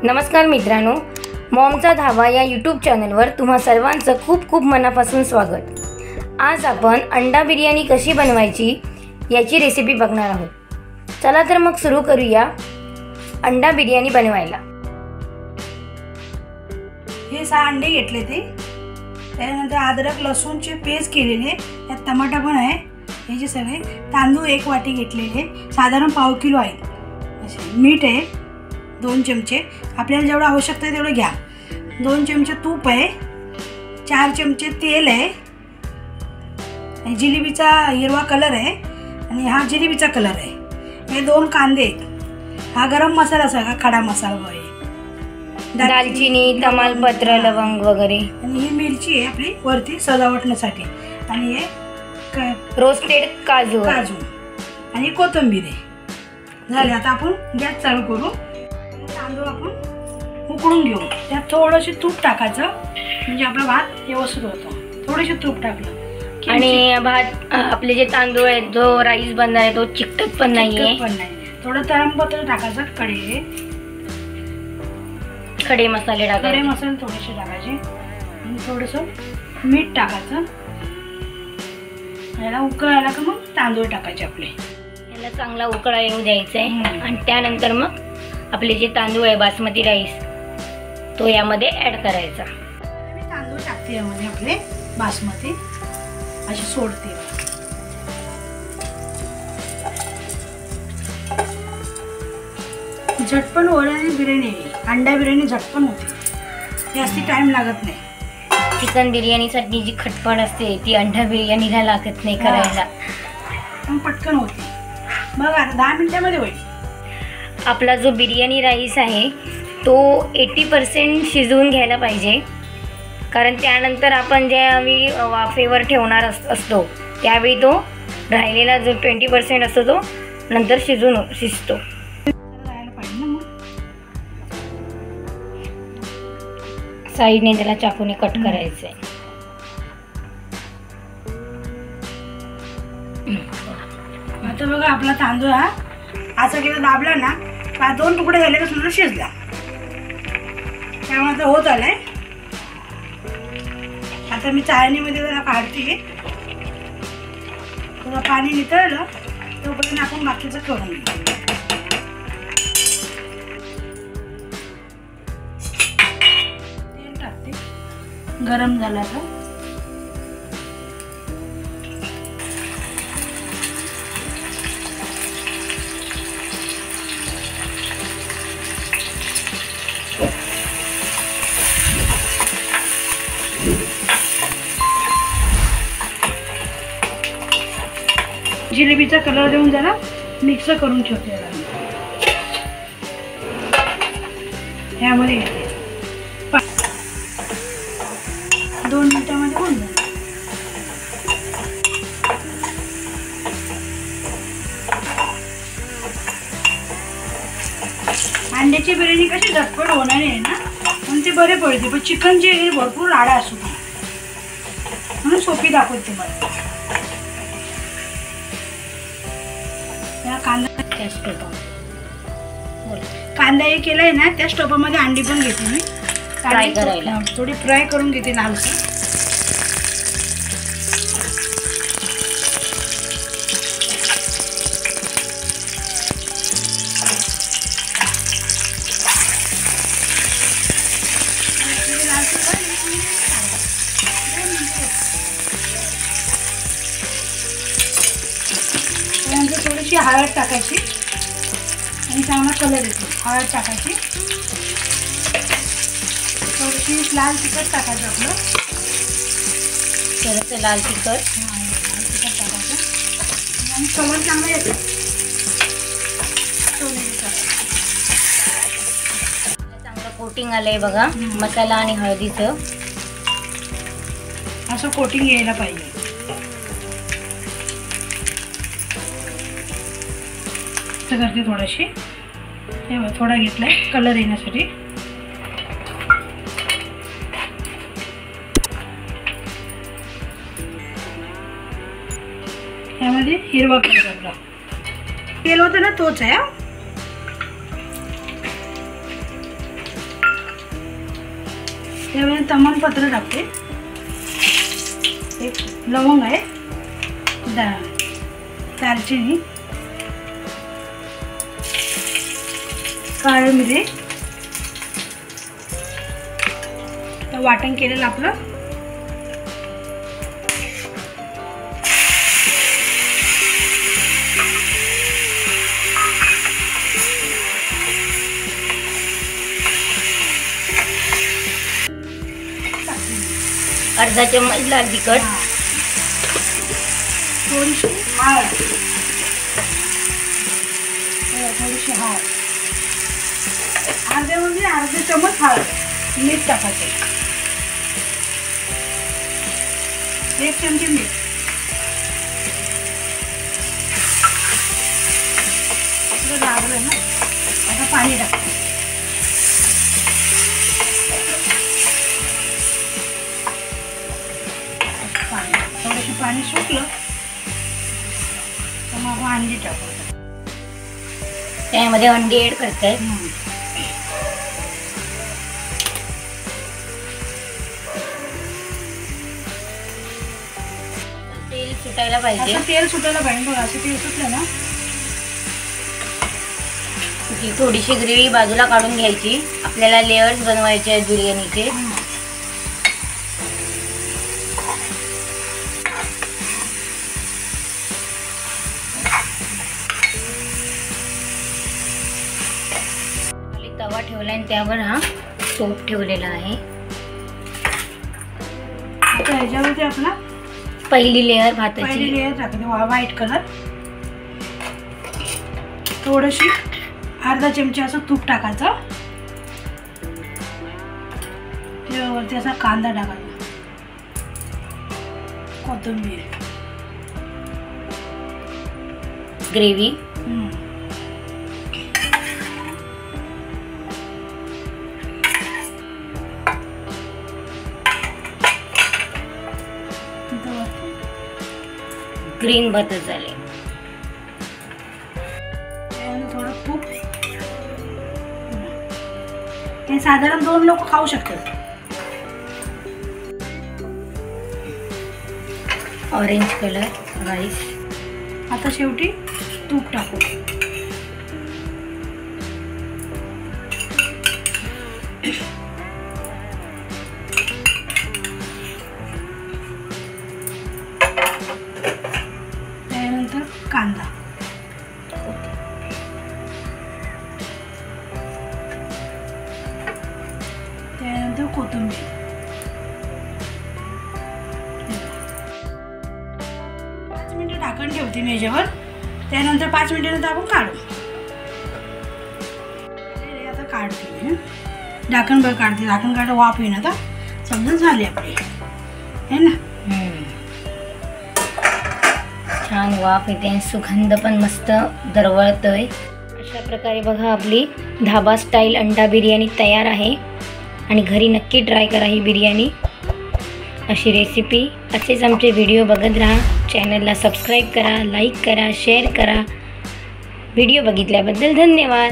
नमस्कार मित्रांनो, मॉमचा धाबा या यूट्यूब चॅनलवर तुम्हा सर्वांचं खूप खूप मनापासून स्वागत। आज आपण अंडा बिर्याणी कशी बनवायची याची रेसिपी बघणार आहोत। चला तर मग सुरू करूया अंडा बिर्याणी बनवायला। हे 6 अंडे घेतले ते, त्यानंतर अद्रक लसूणची पेस्ट केलेले, त्यात टमाटा पण आहे। हे जे सगळे तांदूळ 1 वाटी घेतलेले, साधारण पाव किलो आहे। मीठ आहे 2 चमचे, आपल्याला जेवढं आवश्यकता आहे तेवढं घ्या। 2 चमचे तूप आहे, 4 चमचे तेल आहे, जिलेबीचा हिरवा कलर आहे आणि हा जिलेबीचा कलर आहे। हे 2 कांदे, हा गरम मसाला सगळा खडा मसाला आहे, दालचिनी, तमालपत्र, लवंग वगैरे, आणि ही मिरची आहे आपली वरती सजावटण्यासाठी, आणि हे रोस्टेड काजू आणि कोथिंबीर आहे। झाले, आता आपण गॅस चालू करू। तांदूळ आपण उकळून घेऊ, त्यात थोडंसे तूप टाकायचं म्हणजे आपला भात व्यवस्थित होतो। थोडेसे तूप टाकलं आणि भात आपले जे तांदूळ आहेत, जो राईस बनणार आहे तो चिकटत पण नाहीये। थोडं तमालपत्र टाकायचं, खडे मसाले थोडेसे टाकायचे आणि थोडंसं मीठ टाकायचं। याला उकळायला का मग तांदूळ टाकायचे आपले, याला चांगला उकळा येऊ द्यायचा आहे आणि त्यानंतर मग आपले जे तांदूळ आहे बासमती राईस तो यामध्ये ऍड करायचा। मी तांदूळ टाकते यामध्ये आपले बासमती, अशी सोडते। झटपट होणारी बिर्याणी, अंडा बिर्याणी झटपट होते, जास्ती टाइम लागत नाही। चिकन बिर्याणीसाठी जी खटपट असते ती अंडा बिर्याणीला लागत नाही करायला, पण पटकन होते। बघा आता 10 मिनिटांमध्ये होईल। आपला जो बिर्याणी राईस आहे तो 80% शिजवून घ्यायला पाहिजे, कारण त्यानंतर आपण ज्यावेळी वाफेवर ठेवणार असतो त्यावेळी तो राहिलेला जो 20% असतो तो नंतर शिजतो। साईडने त्याला चाकूने कट करायचं आहे। आता बघा आपला तांदूळ हा असा केला दाबला ना का 2 तुकडे झाले का सुद्धा शिजला, त्यामुळे होत आलाय। आता मी चाळणीमध्ये जरा काढते, थोडं पाणी नितळलं तोपर्यंत आपण बाकीचं करून घेऊ। तेल टाकते, गरम झालं तर जिलेबीचा कलर देऊन जरा मिक्स करून ठेवते। यामध्ये 2 मिनिटांमध्ये होऊन जाईल। अंड्याची बिर्याणी कशी झटपट होणारी आहे ना, पण ते बरे पडते, पण चिकनचे भरपूर राडा असतो म्हणून सोपी दाखवते मला। कांदा हे केलाय ना, त्या स्टोपामध्ये अंडी पण घेते मी फ्राय करायला, थोडी फ्राय करून घेते लालसर। त्यानंतर थोडीशी हळद टाकायची आणि चांगला कलर येतो। हळद टाकायची, थोडीशी लाल तिखट टाकायचं आपलं, थोडंसं लाल तिखट टाकायचं आणि कलर चांगला येतो। चांगलं कोटिंग आलंय बघा मसाला आणि हळदीचं, असं कोटिंग यायला पाहिजे। करते थोडीशी, थोडा घेतलाय कलर येण्यासाठी। यामध्ये हिरवा कलर आपला तेल होतं ना तोच आहे। त्यामध्ये तमालपत्र टाकते, एक लवंग आहे, दालचिनी, काळे मिरे, वाटण केलेलं आपलं, अर्धा चम्मच लाल तिखट, थोडीशी हळद, अर्धे चम्मच हळद, मीठ टाकायचे, 1 चमचे मीठ, लागलं ना. आता पाणी टाकते, थोडंसं पाणी सुकलं तर मग अंडी टाकू, त्यामध्ये अंडी ऍड करते. तेल सुटायला पाहिजे, तेल सुटायला पाहिजे बघा. असं तेल सुटलं ना की थोडीशी ग्रेव्ही बाजूला काढून घ्यायची. आपल्याला लेयर्स बनवायचे आहेत बिर्याणीचे. तवा ठेवला आणि त्यावर हा सोप ठेवलेला आहे. आता ह्याच्यावरती आपला पहिली लेअर भाताची टाकते, व्हाईट कलर. थोडीशी अर्धा चमचा असं तूप टाकायचं, त्यावरती असा कांदा टाकायचा, कोथिंबीर, ग्रेव्ही, ग्रीन भात झाले. थोडं तूप, ते साधारण 2 लोक खाऊ शकतात. Orange colour rice. आता शेवटी तूप टाकू. त्यानंतर कांदा, त्यानंतर कोथिंबीर. 5 मिनिटं ढाकण ठेवते मी याच्यावर. त्यानंतर 5 मिनिटानंतर आपण काढू. आता काढते मी, ढाकण बघ काढते. ढाकण काढ, वाफ येईन. आता समजून झाली आपली है ना. छान वाफ येते आणि सुगंध पण मस्त दरवळतोय. अशा प्रकारे बघा आपली धाबा स्टाईल अंडा बिर्याणी तयार आहे. आणि घरी नक्की ट्राय करा ही बिर्याणी, अशी रेसिपी. असेच आमचे व्हिडिओ बघत राहा. चॅनलला सबस्क्राईब करा, लाईक करा, शेअर करा. व्हिडिओ बघितल्याबद्दल धन्यवाद.